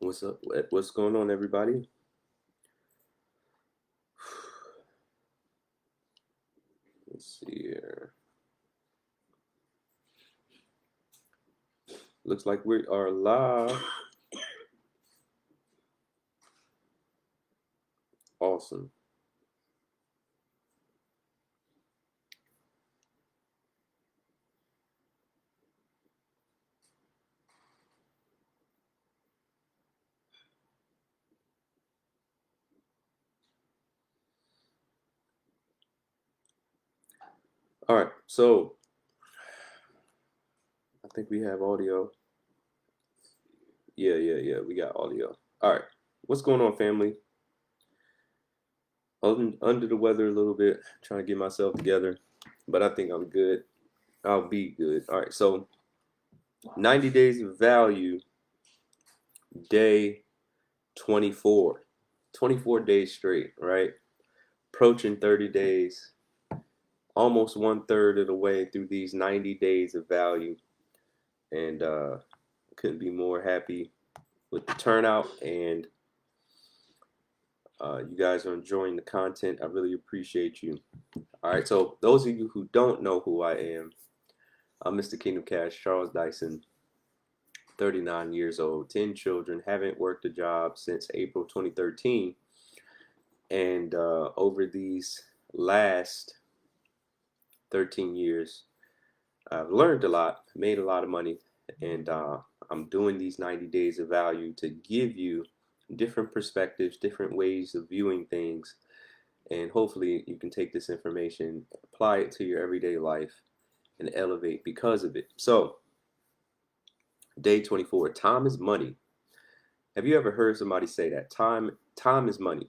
What's up? What's going on, everybody? Let's see here. Looks like we are live. Awesome. All right, so I think we have audio. Yeah. We got audio. All right, what's going on, family? Under the weather a little bit, trying to get myself together, but I think I'm good. I'll be good. All right, so 90 days of value, day 24. 24 days straight, right? Approaching 30 days, almost 1/3 of the way through these 90 days of value, and couldn't be more happy with the turnout, and you guys are enjoying the content. I really appreciate you. All right, so those of you who don't know who I am, I'm Mr. Kingdom Cash, Charles Dyson, 39 years old, 10 children, haven't worked a job since April 2013, and over these last 13 years, I've learned a lot, made a lot of money, and I'm doing these 90 days of value to give you different perspectives, different ways of viewing things, and hopefully you can take this information, apply it to your everyday life, and elevate because of it. So, day 24, time is money. Have you ever heard somebody say that? Time is money.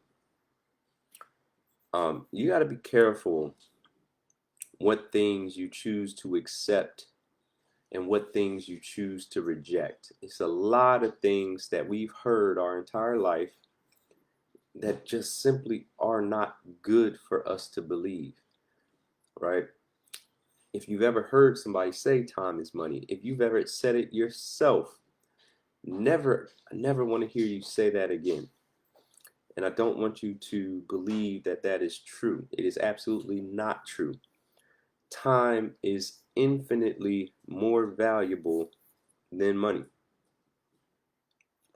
You got to be careful what things you choose to accept and what things you choose to reject. It's a lot of things that we've heard our entire life that just simply are not good for us to believe, right? If you've ever heard somebody say time is money, if you've ever said it yourself, I never want to hear you say that again. And I don't want you to believe that that is true. It is absolutely not true. Time is infinitely more valuable than money.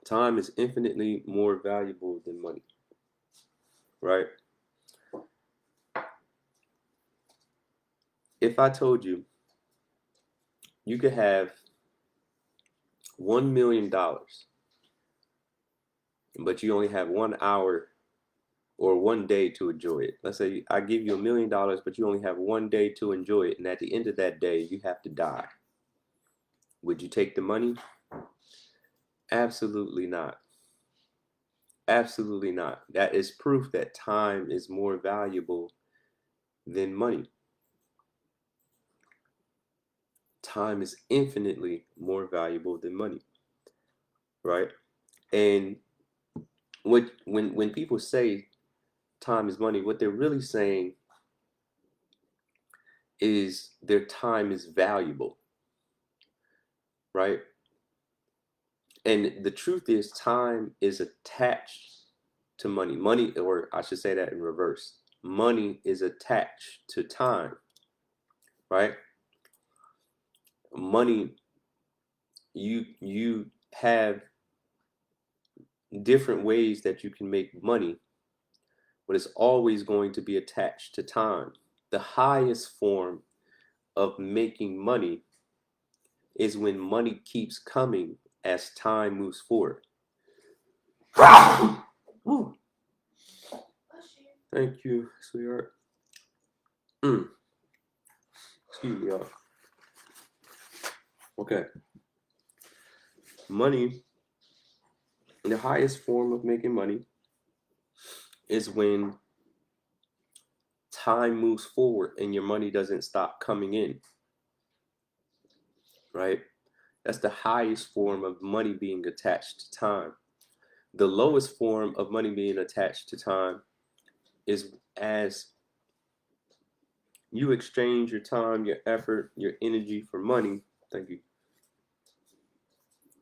Time is infinitely more valuable than money, right? If I told you you could have $1 million, but you only have 1 hour or 1 day to enjoy it. Let's say I give you $1 million, but you only have 1 day to enjoy it, and at the end of that day, you have to die. Would you take the money? Absolutely not. Absolutely not. That is proof that time is more valuable than money. Time is infinitely more valuable than money, right? And when people say time is money, what they're really saying is their time is valuable, right? And the truth is, time is attached to money. Money, or I should say that in reverse. Money is attached to time, right? Money, you have different ways that you can make money, but it's always going to be attached to time. The highest form of making money is when money keeps coming as time moves forward. Thank you, sweetheart. Excuse me, y'all. Okay. Money, the highest form of making money is when time moves forward and your money doesn't stop coming in, right? That's the highest form of money being attached to time. The lowest form of money being attached to time is as you exchange your time, your effort, your energy for money. Thank you.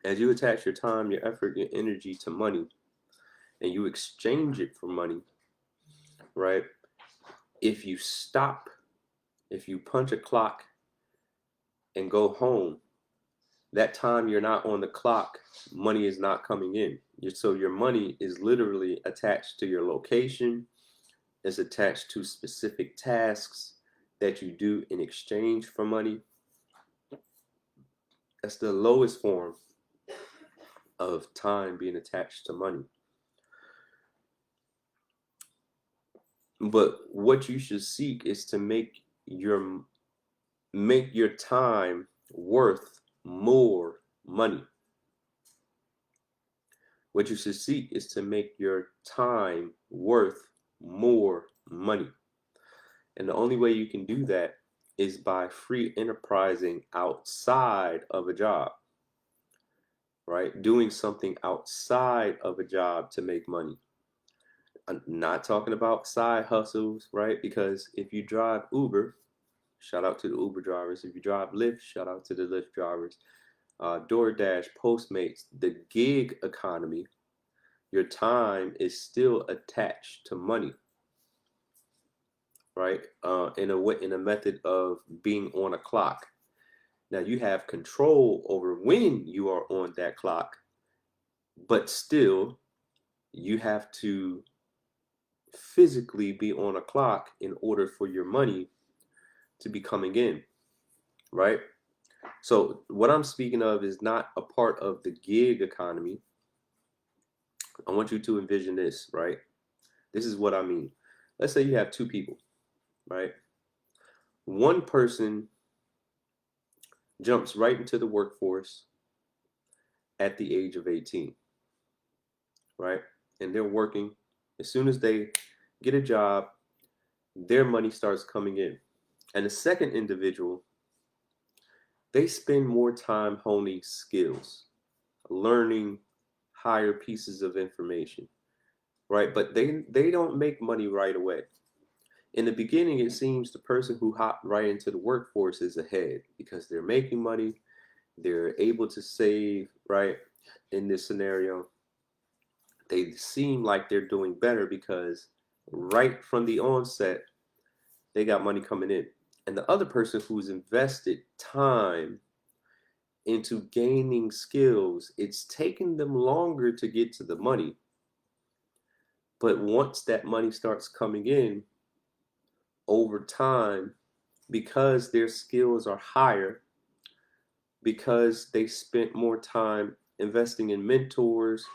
As you attach your time, your effort, your energy to money, and you exchange it for money, right? If you stop, if you punch a clock and go home, that time you're not on the clock, money is not coming in. So your money is literally attached to your location, it's attached to specific tasks that you do in exchange for money. That's the lowest form of time being attached to money. But what you should seek is to make your time worth more money. What you should seek is to make your time worth more money. And the only way you can do that is by free enterprising outside of a job, right? Doing something outside of a job to make money. I'm not talking about side hustles, right? Because if you drive Uber, shout out to the Uber drivers. If you drive Lyft, shout out to the Lyft drivers. DoorDash, Postmates, the gig economy, your time is still attached to money, right? In a method of being on a clock. Now you have control over when you are on that clock, but still you have to physically be on a clock in order for your money to be coming in, right? So what I'm speaking of is not a part of the gig economy. I want you to envision this, right? This is what I mean. Let's say you have two people, right? One person jumps right into the workforce at the age of 18, right? And they're working. As soon as they get a job, their money starts coming in. And the second individual, they spend more time honing skills, learning higher pieces of information, right? But they don't make money right away. In the beginning, it seems the person who hopped right into the workforce is ahead because they're making money, they're able to save, right? In this scenario, they seem like they're doing better because right from the onset, they got money coming in. And the other person who's invested time into gaining skills, it's taking them longer to get to the money. But once that money starts coming in over time, because their skills are higher, because they spent more time investing in mentors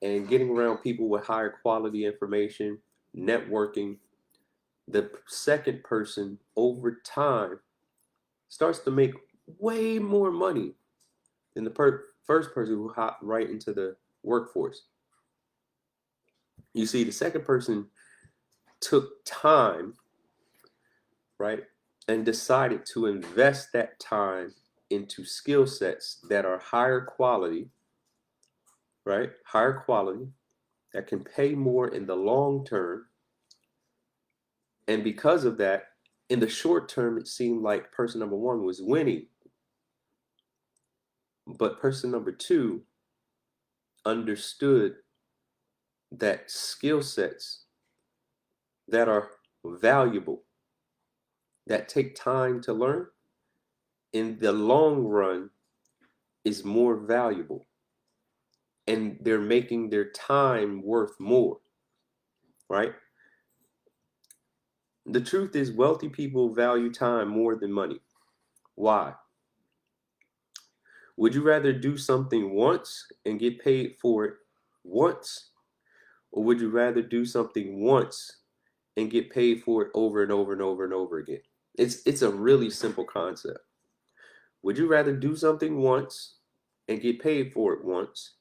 and getting around people with higher quality information, networking, the second person over time starts to make way more money than the first person who hopped right into the workforce. You see, the second person took time, right, and decided to invest that time into skill sets that are higher quality, right? Higher quality that can pay more in the long term. And because of that, in the short term, it seemed like person number one was winning. But person number two understood that skill sets that are valuable, that take time to learn, in the long run is more valuable. And they're making their time worth more, right? The truth is, wealthy people value time more than money. Why? Would you rather do something once and get paid for it once? Or would you rather do something once and get paid for it over and over and over and over again? It's a really simple concept. Would you rather do something once and get paid for it once?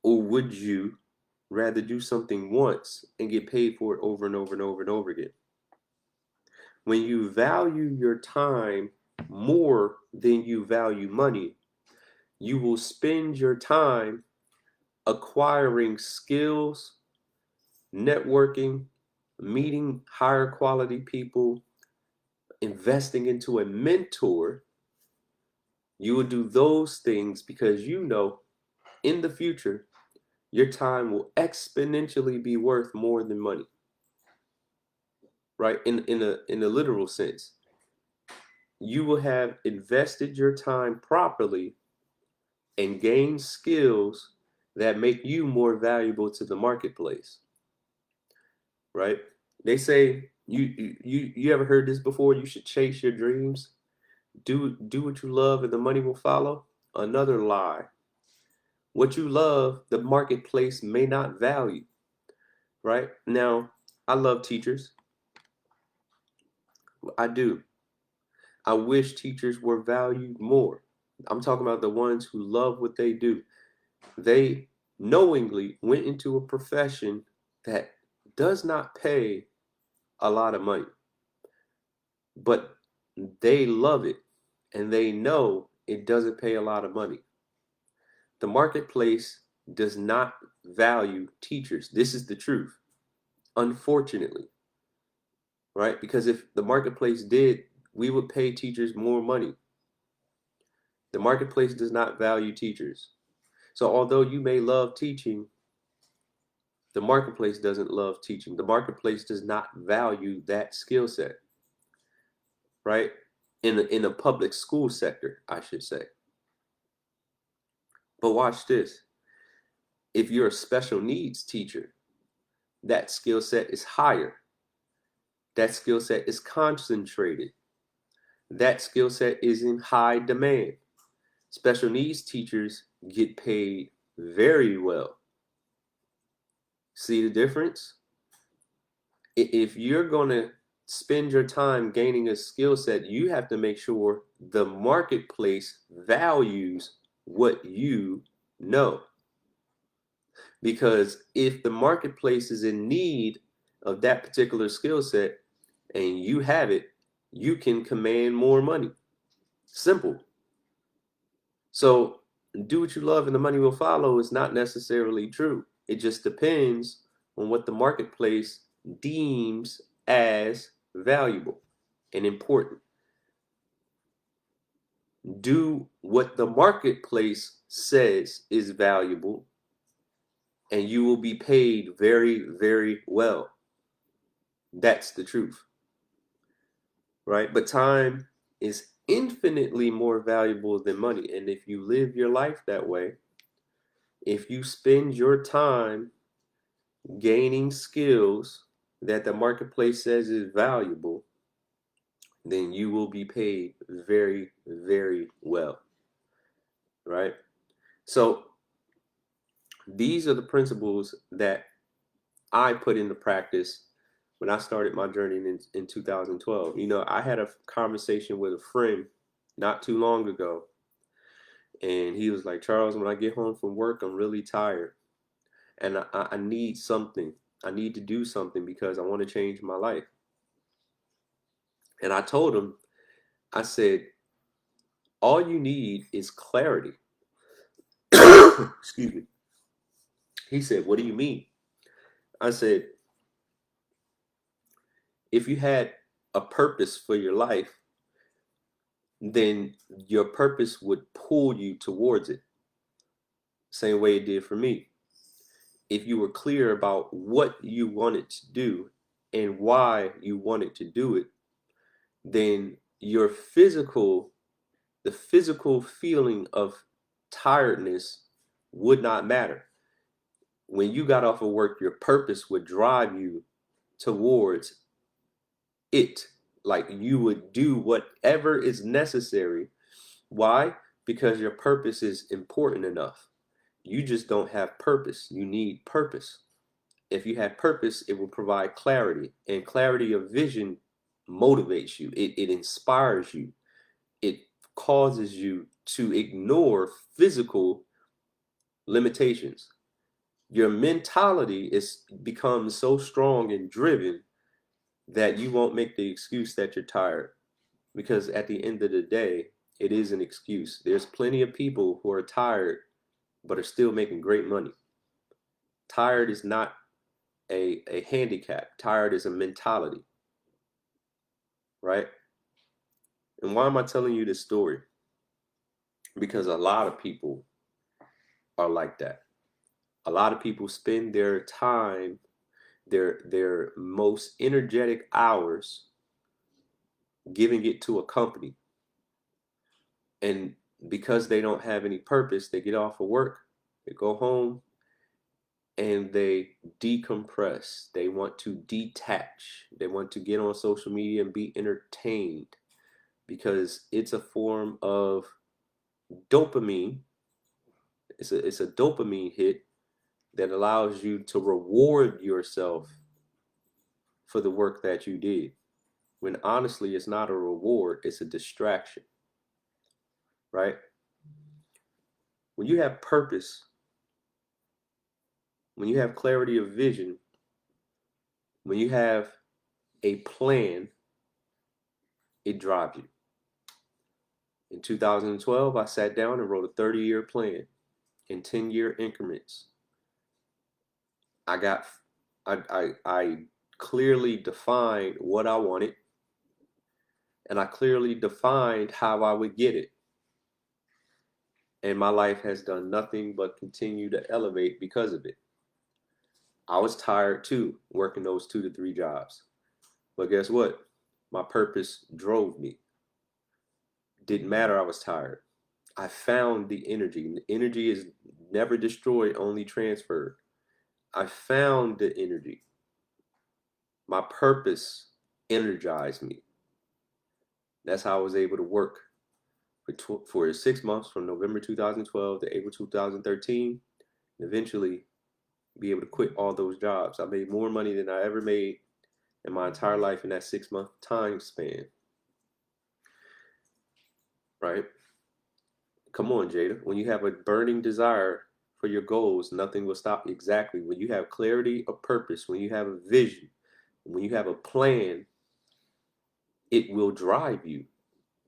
Or would you rather do something once and get paid for it over and over and over and over again? When you value your time more than you value money, you will spend your time acquiring skills, networking, meeting higher quality people, investing into a mentor You will do those things because you know in the future your time will exponentially be worth more than money, right? In a literal sense, you will have invested your time properly and gained skills that make you more valuable to the marketplace, right? They say you ever heard this before? You should chase your dreams. Do what you love and the money will follow. Another lie. What you love, the marketplace may not value, right? Now, I love teachers. I do. I wish teachers were valued more. I'm talking about the ones who love what they do. They knowingly went into a profession that does not pay a lot of money, but they love it and they know it doesn't pay a lot of money. The marketplace does not value teachers. This is the truth, unfortunately, right? Because if the marketplace did, we would pay teachers more money. The marketplace does not value teachers. So although you may love teaching, the marketplace doesn't love teaching. The marketplace does not value that skill set, right? In the public school sector, I should say. But watch this. If you're a special needs teacher, that skill set is higher. That skill set is concentrated. That skill set is in high demand. Special needs teachers get paid very well. See the difference? If you're going to spend your time gaining a skill set, you have to make sure the marketplace values what you know. Because if the marketplace is in need of that particular skill set and you have it, you can command more money. Simple. So do what you love and the money will follow is not necessarily true. It just depends on what the marketplace deems as valuable and important. Do what the marketplace says is valuable, and you will be paid very, very well. That's the truth, right? But time is infinitely more valuable than money. And if you live your life that way, if you spend your time gaining skills that the marketplace says is valuable, then you will be paid very, very well, right? So these are the principles that I put into practice when I started my journey in 2012. You know, I had a conversation with a friend not too long ago, and he was like, Charles, when I get home from work, I'm really tired, and I need something. I need to do something because I want to change my life. And I told him, I said, all you need is clarity. Excuse me. He said, what do you mean? I said, if you had a purpose for your life, then your purpose would pull you towards it. Same way it did for me. If you were clear about what you wanted to do and why you wanted to do it, then the physical feeling of tiredness would not matter. When you got off of work, your purpose would drive you towards it. Like you would do whatever is necessary. Why? Because your purpose is important enough. You just don't have purpose. You need purpose. If you have purpose, it will provide clarity. And clarity of vision motivates you. It inspires you. It causes you to ignore physical limitations. Your mentality becomes so strong and driven that you won't make the excuse that you're tired. Because at the end of the day, it is an excuse. There's plenty of people who are tired but are still making great money. Tired is not a handicap. Tired is a mentality, right? And why am I telling you this story? Because a lot of people are like that. A lot of people spend their time, their most energetic hours giving it to a company. And because they don't have any purpose, they get off of work, they go home, and they decompress. They want to detach. They want to get on social media and be entertained because it's a form of dopamine. It's a dopamine hit that allows you to reward yourself for the work that you did. When honestly, it's not a reward, it's a distraction, right? When you have purpose, when you have clarity of vision, when you have a plan, it drives you. In 2012, I sat down and wrote a 30-year plan in 10-year increments. I clearly defined what I wanted, and I clearly defined how I would get it. And my life has done nothing but continue to elevate because of it. I was tired too, working those 2 to 3 jobs. But guess what? My purpose drove me. Didn't matter, I was tired. I found the energy. The energy is never destroyed, only transferred. I found the energy. My purpose energized me. That's how I was able to work for 6 months from November 2012 to April 2013, and eventually be able to quit all those jobs. I made more money than I ever made in my entire life in that 6-month time span. Right? Come on, Jada. When you have a burning desire for your goals, nothing will stop you. Exactly. When you have clarity of purpose, when you have a vision, when you have a plan, it will drive you.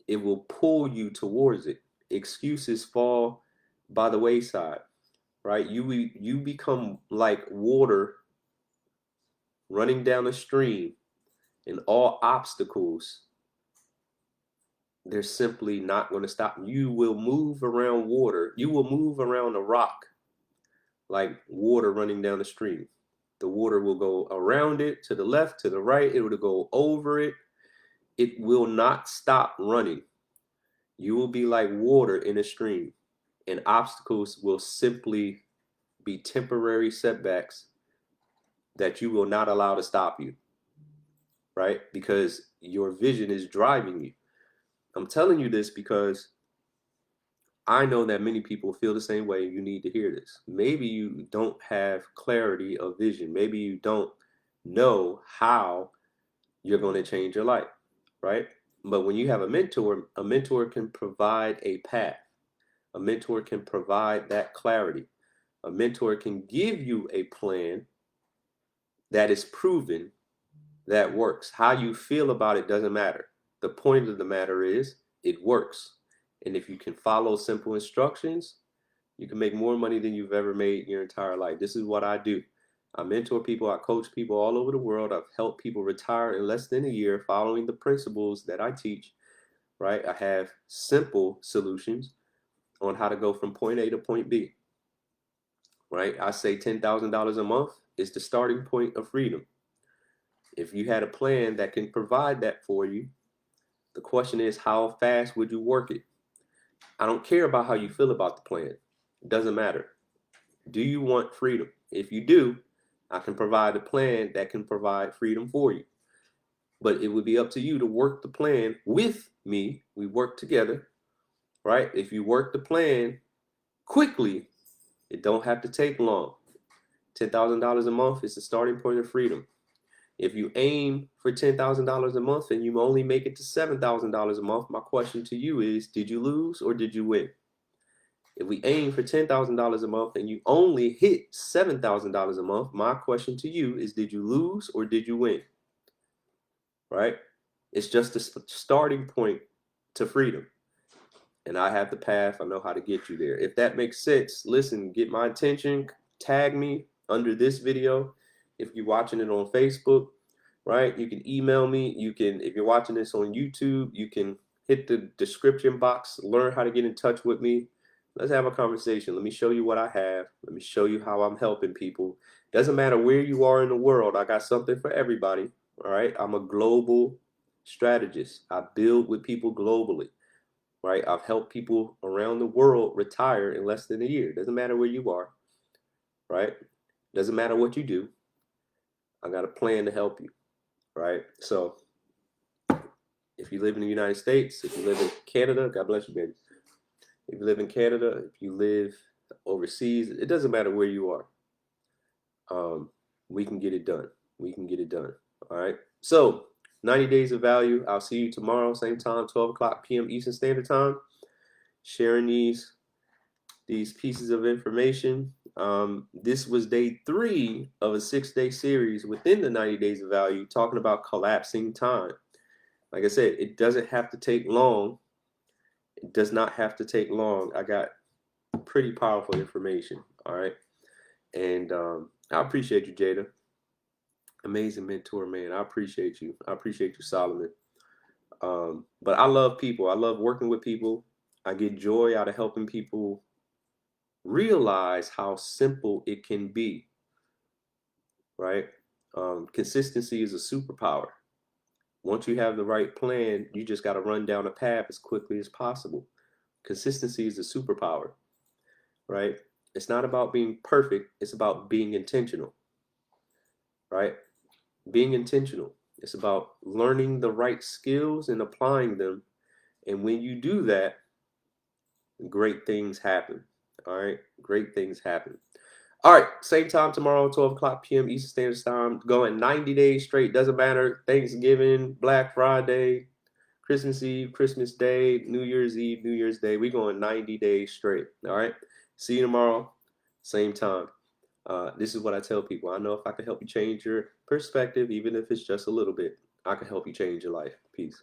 It will pull you towards it. Excuses fall by the wayside, right? You become like water running down a stream, and all obstacles, they're simply not going to stop. You will move around water. You will move around a rock like water running down the stream. The water will go around it, to the left, to the right. It will go over it. It will not stop running. You will be like water in a stream, and obstacles will simply be temporary setbacks that you will not allow to stop you, right? Because your vision is driving you. I'm telling you this because I know that many people feel the same way. You need to hear this. Maybe you don't have clarity of vision. Maybe you don't know how you're going to change your life, right? But when you have a mentor can provide a path. A mentor can provide that clarity. A mentor can give you a plan that is proven, that works. How you feel about it doesn't matter. The point of the matter is it works. And if you can follow simple instructions, you can make more money than you've ever made in your entire life. This is what I do. I mentor people, I coach people all over the world. I've helped people retire in less than a year following the principles that I teach, right? I have simple solutions on how to go from point A to point B, right? I say $10,000 a month is the starting point of freedom. If you had a plan that can provide that for you, the question is, how fast would you work it? I don't care about how you feel about the plan. It doesn't matter. Do you want freedom? If you do, I can provide a plan that can provide freedom for you. But it would be up to you to work the plan with me. We work together, right? If you work the plan quickly, it don't have to take long. $10,000 a month is the starting point of freedom. If you aim for $10,000 a month and you only make it to $7,000 a month, my question to you is, did you lose or did you win? If we aim for $10,000 a month and you only hit $7,000 a month, my question to you is, did you lose or did you win? Right? It's just a starting point to freedom. And I have the path. I know how to get you there. If that makes sense, listen, get my attention, tag me under this video. If you're watching it on Facebook, right, you can email me. You can, if you're watching this on YouTube, you can hit the description box, learn how to get in touch with me. Let's have a conversation. Let me show you what I have. Let me show you how I'm helping people. Doesn't matter where you are in the world. I got something for everybody. All right. I'm a global strategist. I build with people globally. Right. I've helped people around the world retire in less than a year. Doesn't matter where you are. Right. Doesn't matter what you do. I got a plan to help you. Right. So if you live in the United States, if you live in Canada, God bless you, baby. If you live in Canada, if you live overseas, it doesn't matter where you are. We can get it done. We can get it done. All right. So 90 days of value. I'll see you tomorrow, same time, 12 o'clock p.m. Eastern Standard Time. Sharing these pieces of information. This was day 3 of a 6-day series within the 90 days of value, talking about collapsing time. Like I said, it doesn't have to take long. It does not have to take long. I got pretty powerful information. All right. And I appreciate you, Jada. Amazing mentor, man. I appreciate you. I appreciate you, Solomon. But I love people. I love working with people. I get joy out of helping people realize how simple it can be. Right? Consistency is a superpower. Once you have the right plan, you just got to run down a path as quickly as possible. Consistency is a superpower. Right? It's not about being perfect. It's about being intentional. Right? Being intentional. It's about learning the right skills and applying them. And when you do that, great things happen. All right. Great things happen. All right. Same time tomorrow, 12 o'clock p.m. Eastern Standard Time. Going 90 days straight. Doesn't matter. Thanksgiving, Black Friday, Christmas Eve, Christmas Day, New Year's Eve, New Year's Day. We're going 90 days straight. All right. See you tomorrow. Same time. This is what I tell people. I know if I can help you change your perspective, even if it's just a little bit, I can help you change your life. Peace.